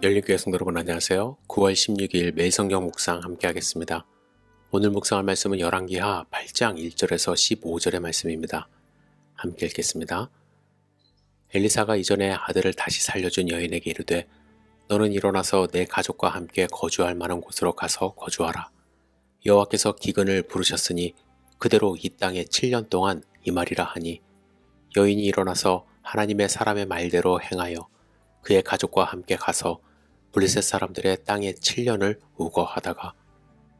열린교회 성도 여러분 안녕하세요. 9월 16일 매성경 묵상 함께 하겠습니다. 오늘 묵상할 말씀은 열왕기하 8장 1절에서 15절의 말씀입니다. 함께 읽겠습니다. 엘리사가 이전에 아들을 다시 살려준 여인에게 이르되 너는 일어나서 내 가족과 함께 거주할 만한 곳으로 가서 거주하라. 여호와께서 기근을 부르셨으니 그대로 이 땅에 7년 동안 임하리라 하니 여인이 일어나서 하나님의 사람의 말대로 행하여 그의 가족과 함께 가서 블레셋 사람들의 땅에 7년을 우거하다가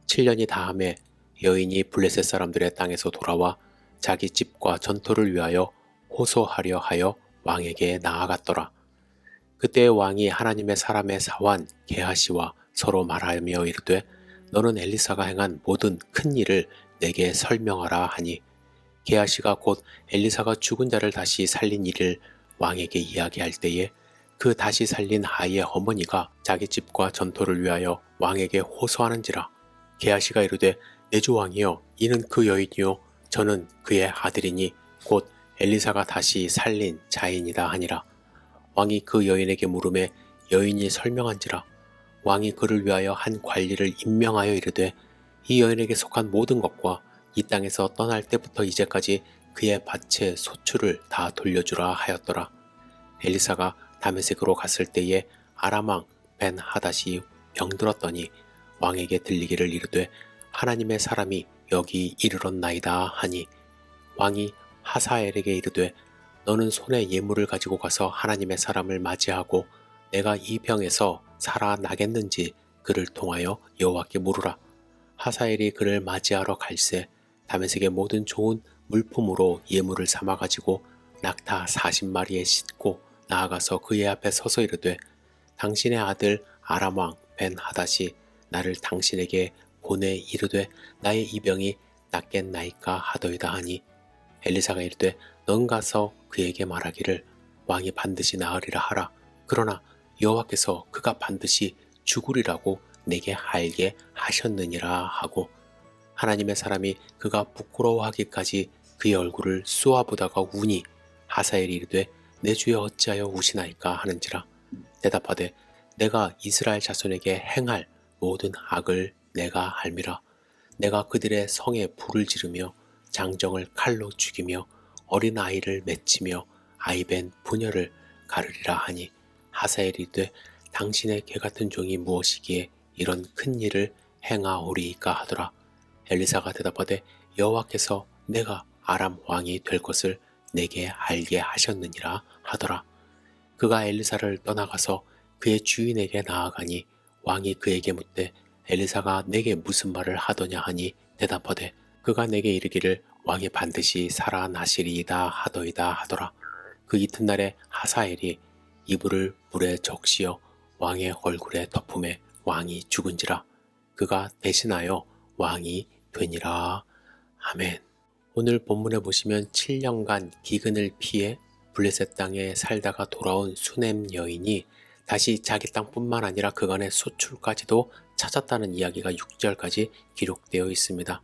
7년이 다음에 여인이 블레셋 사람들의 땅에서 돌아와 자기 집과 전토를 위하여 호소하려 하여 왕에게 나아갔더라. 그때 왕이 하나님의 사람의 사환 게하시와 서로 말하며 이르되 너는 엘리사가 행한 모든 큰 일을 내게 설명하라 하니 게하시가 곧 엘리사가 죽은 자를 다시 살린 일을 왕에게 이야기할 때에 그 다시 살린 아이의 어머니가 자기 집과 전토를 위하여 왕에게 호소하는지라. 게하시가 이르되 내 주 왕이여 이는 그 여인이요 저는 그의 아들이니 곧 엘리사가 다시 살린 자인이다 하니라. 왕이 그 여인에게 물음에 여인이 설명한지라. 왕이 그를 위하여 한 관리를 임명하여 이르되 이 여인에게 속한 모든 것과 이 땅에서 떠날 때부터 이제까지 그의 밭의 소출을 다 돌려주라 하였더라. 엘리사가 다메섹으로 갔을 때에 아람 왕 벤 하닷이 병들었더니 왕에게 들리기를 이르되 하나님의 사람이 여기 이르렀나이다 하니 왕이 하사엘에게 이르되 너는 손에 예물을 가지고 가서 하나님의 사람을 맞이하고 내가 이 병에서 살아나겠는지 그를 통하여 여호와께 물으라. 하사엘이 그를 맞이하러 갈새 다메섹의 모든 좋은 물품으로 예물을 삼아 가지고 낙타 40마리에 싣고 나아가서 그의 앞에 서서 이르되 당신의 아들 아람 왕 벤 하닷이 나를 당신에게 보내 이르되 나의 이 병이 낫겠나이까 하더이다 하니 엘리사가 이르되 넌 가서 그에게 말하기를 왕이 반드시 나으리라 하라. 그러나 여호와께서 그가 반드시 죽으리라고 내게 알게 하셨느니라 하고 하나님의 사람이 그가 부끄러워하기까지 그의 얼굴을 쏘아보다가 우니 하사엘이 이르되 내 주여 어찌하여 우시나이까 하는지라. 대답하되 내가 이스라엘 자손에게 행할 모든 악을 내가 알미라. 내가 그들의 성에 불을 지르며 장정을 칼로 죽이며 어린 아이를 맺히며 아이벤 부녀를 가르리라 하니 하사엘이 이르되 당신의 개같은 종이 무엇이기에 이런 큰 일을 행하오리이까 하더라. 엘리사가 대답하되 여호와께서 내가 아람 왕이 될 것을 내게 알게 하셨느니라 하더라. 그가 엘리사를 떠나가서 그의 주인에게 나아가니 왕이 그에게 묻되 엘리사가 내게 무슨 말을 하더냐 하니 대답하되 그가 내게 이르기를 왕이 반드시 살아나시리이다 하더이다 하더라. 그 이튿날에 하사엘이 이불을 물에 적시어 왕의 얼굴에 덮음에 왕이 죽은지라. 그가 대신하여 왕이 되니라. 아멘. 오늘 본문에 보시면 7년간 기근을 피해 블레셋 땅에 살다가 돌아온 수넴 여인이 다시 자기 땅뿐만 아니라 그간의 소출까지도 찾았다는 이야기가 6절까지 기록되어 있습니다.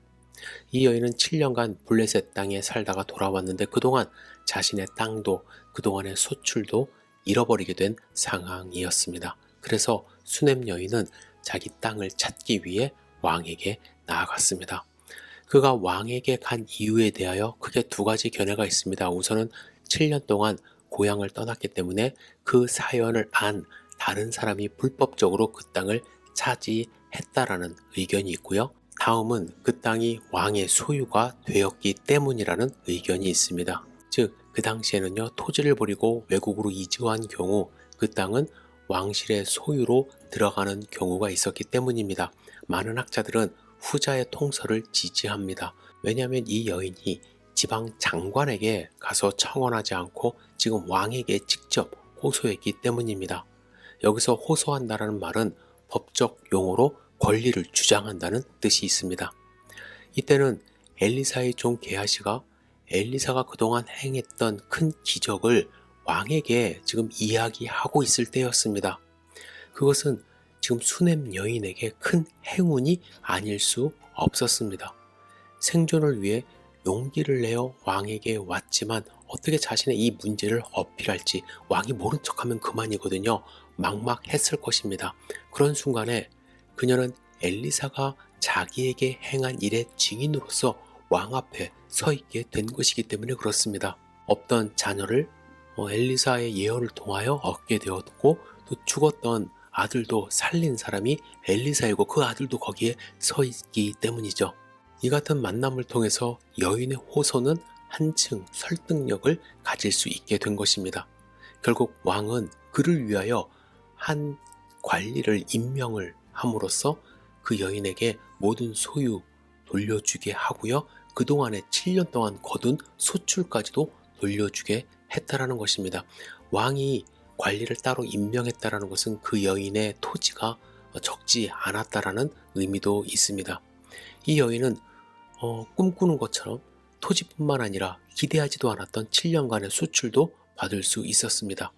이 여인은 7년간 블레셋 땅에 살다가 돌아왔는데 그동안 자신의 땅도 그동안의 소출도 잃어버리게 된 상황이었습니다. 그래서 수넴 여인은 자기 땅을 찾기 위해 왕에게 나아갔습니다. 그가 왕에게 간 이유에 대하여 크게 두 가지 견해가 있습니다. 우선은 7년 동안 고향을 떠났기 때문에 그 사연을 안 다른 사람이 불법적으로 그 땅을 차지했다라는 의견이 있고요. 다음은 그 땅이 왕의 소유가 되었기 때문이라는 의견이 있습니다. 즉, 그 당시에는요, 토지를 버리고 외국으로 이주한 경우 그 땅은 왕실의 소유로 들어가는 경우가 있었기 때문입니다. 많은 학자들은 후자의 통설을 지지합니다. 왜냐하면 이 여인이 지방 장관에게 가서 청원하지 않고 지금 왕에게 직접 호소했기 때문입니다. 여기서 호소한다라는 말은 법적 용어로 권리를 주장한다는 뜻이 있습니다. 이때는 엘리사의 종 게하시가 엘리사가 그동안 행했던 큰 기적을 왕에게 지금 이야기하고 있을 때였습니다. 그것은 지금 수넴 여인에게 큰 행운이 아닐 수 없었습니다. 생존을 위해 용기를 내어 왕에게 왔지만 어떻게 자신의 이 문제를 어필할지 왕이 모른 척하면 그만이거든요. 막막했을 것입니다. 그런 순간에 그녀는 엘리사가 자기에게 행한 일의 증인으로서 왕 앞에 서 있게 된 것이기 때문에 그렇습니다. 없던 자녀를 엘리사의 예언을 통하여 얻게 되었고, 또 죽었던 아들도 살린 사람이 엘리사이고 그 아들도 거기에 서 있기 때문이죠. 이 같은 만남을 통해서 여인의 호소는 한층 설득력을 가질 수 있게 된 것입니다. 결국 왕은 그를 위하여 한 관리를 임명을 함으로써 그 여인에게 모든 소유 돌려주게 하고요. 그동안에 7년 동안 거둔 소출까지도 돌려주게 했다라는 것입니다. 왕이 관리를 따로 임명했다라는 것은 그 여인의 토지가 적지 않았다라는 의미도 있습니다. 이 여인은 꿈꾸는 것처럼 토지뿐만 아니라 기대하지도 않았던 7년간의 수출도 받을 수 있었습니다.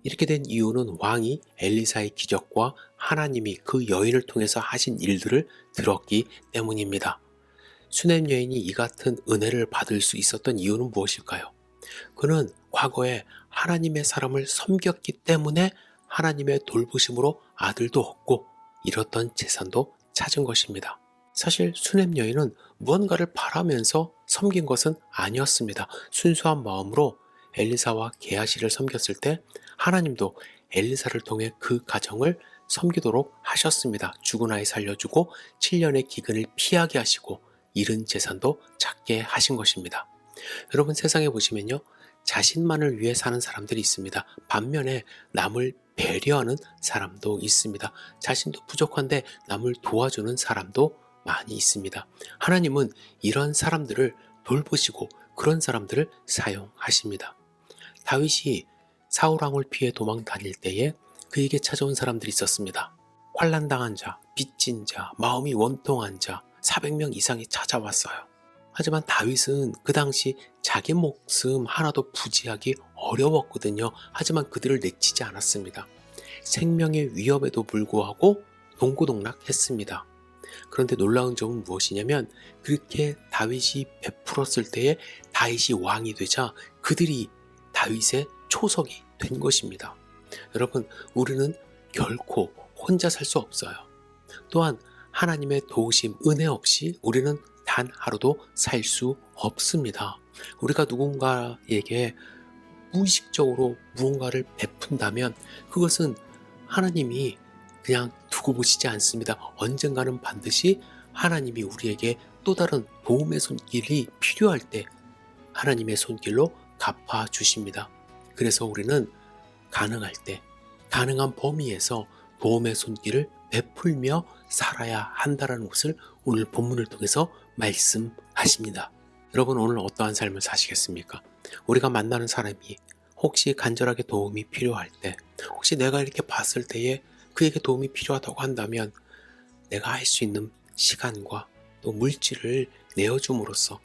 이렇게 된 이유는 왕이 엘리사의 기적과 하나님이 그 여인을 통해서 하신 일들을 들었기 때문입니다. 수넴 여인이 이 같은 은혜를 받을 수 있었던 이유는 무엇일까요? 그는 과거에 하나님의 사람을 섬겼기 때문에 하나님의 돌보심으로 아들도 얻고 잃었던 재산도 찾은 것입니다. 사실 수넴 여인은 무언가를 바라면서 섬긴 것은 아니었습니다. 순수한 마음으로 엘리사와 게하시를 섬겼을 때 하나님도 엘리사를 통해 그 가정을 섬기도록 하셨습니다. 죽은 아이 살려주고 7년의 기근을 피하게 하시고 잃은 재산도 찾게 하신 것입니다. 여러분, 세상에 보시면요, 자신만을 위해 사는 사람들이 있습니다. 반면에 남을 배려하는 사람도 있습니다. 자신도 부족한데 남을 도와주는 사람도 많이 있습니다. 하나님은 이런 사람들을 돌보시고 그런 사람들을 사용하십니다. 다윗이 사울왕을 피해 도망 다닐 때에 그에게 찾아온 사람들이 있었습니다. 환난당한 자, 빚진 자, 마음이 원통한 자 400명 이상이 찾아왔어요. 하지만 다윗은 그 당시 자기 목숨 하나도 부지하기 어려웠거든요. 하지만 그들을 내치지 않았습니다. 생명의 위협에도 불구하고 동고동락했습니다. 그런데 놀라운 점은 무엇이냐면, 그렇게 다윗이 베풀었을 때에 다윗이 왕이 되자 그들이 다윗의 초석이 된 것입니다. 여러분, 우리는 결코 혼자 살 수 없어요. 또한 하나님의 도우심, 은혜 없이 우리는 단 하루도 살 수 없습니다. 우리가 누군가에게 무의식적으로 무언가를 베푼다면 그것은 하나님이 그냥 두고 보시지 않습니다. 언젠가는 반드시 하나님이 우리에게 또 다른 도움의 손길이 필요할 때 하나님의 손길로 갚아주십니다. 그래서 우리는 가능할 때, 가능한 범위에서 도움의 손길을 베풀며 살아야 한다는 것을 오늘 본문을 통해서 말씀하십니다. 여러분, 오늘 어떠한 삶을 사시겠습니까? 우리가 만나는 사람이 혹시 간절하게 도움이 필요할 때, 혹시 내가 이렇게 봤을 때에 그에게 도움이 필요하다고 한다면 내가 할 수 있는 시간과 또 물질을 내어줌으로써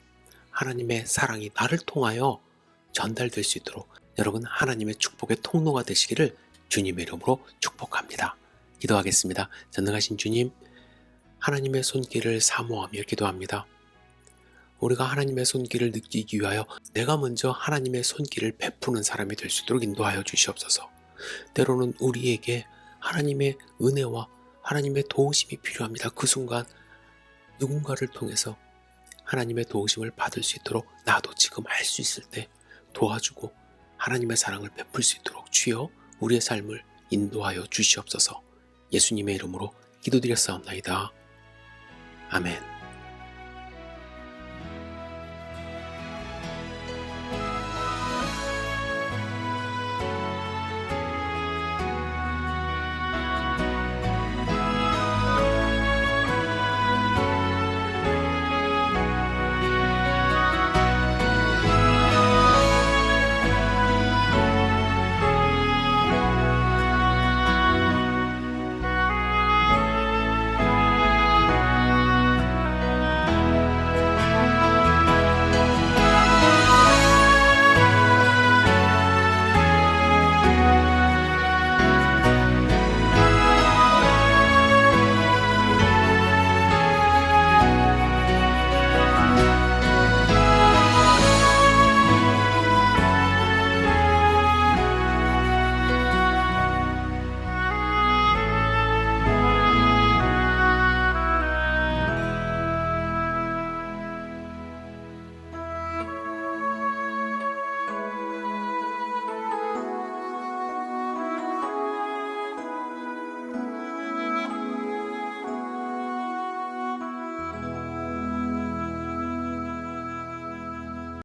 하나님의 사랑이 나를 통하여 전달될 수 있도록 여러분, 하나님의 축복의 통로가 되시기를 주님의 이름으로 축복합니다. 기도하겠습니다. 전능하신 주님, 하나님의 손길을 사모하며 기도합니다. 우리가 하나님의 손길을 느끼기 위하여 내가 먼저 하나님의 손길을 베푸는 사람이 될 수 있도록 인도하여 주시옵소서. 때로는 우리에게 하나님의 은혜와 하나님의 도우심이 필요합니다. 그 순간 누군가를 통해서 하나님의 도우심을 받을 수 있도록 나도 지금 할 수 있을 때 도와주고 하나님의 사랑을 베풀 수 있도록 주여 우리의 삶을 인도하여 주시옵소서. 예수님의 이름으로 기도드렸사옵나이다. 아멘.